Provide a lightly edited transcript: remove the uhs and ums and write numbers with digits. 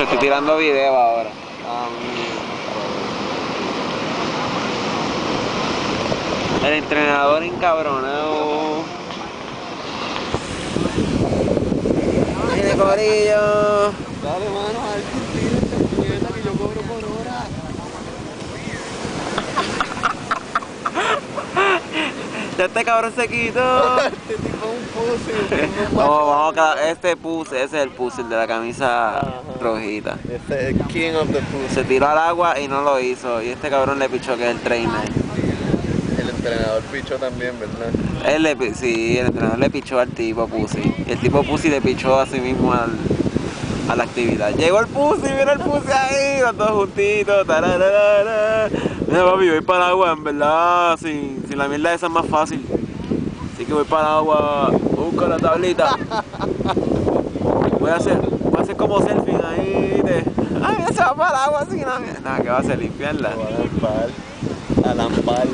estoy tirando video ahora. El entrenador encabronado. ¡Viene corillo! Dale, mano, a ver quién tira esta puñeta que yo cobro por hora. Ya este cabrón se quitó. Este tipo es un pussy. Vamos a ese es el pussy de la camisa rojita. Este es el king of the pussy. Se tiró al agua y no lo hizo. Y este cabrón le pichó que es el trainer. El entrenador pichó también, ¿verdad? Sí, el entrenador le pichó al tipo pussy. Y el tipo pussy le pichó a sí mismo a la actividad. Llegó el pussy, mira el pussy ahí, los dos juntitos. Tararara. Mira papi, voy para el agua, en verdad, sin la mierda esa es más fácil. Así que voy para el agua, busco la tablita. Voy a hacer como selfie ahí de... Ay, mira, se va para el agua así, nada, que va a hacer limpiarla. Lo van a lampar.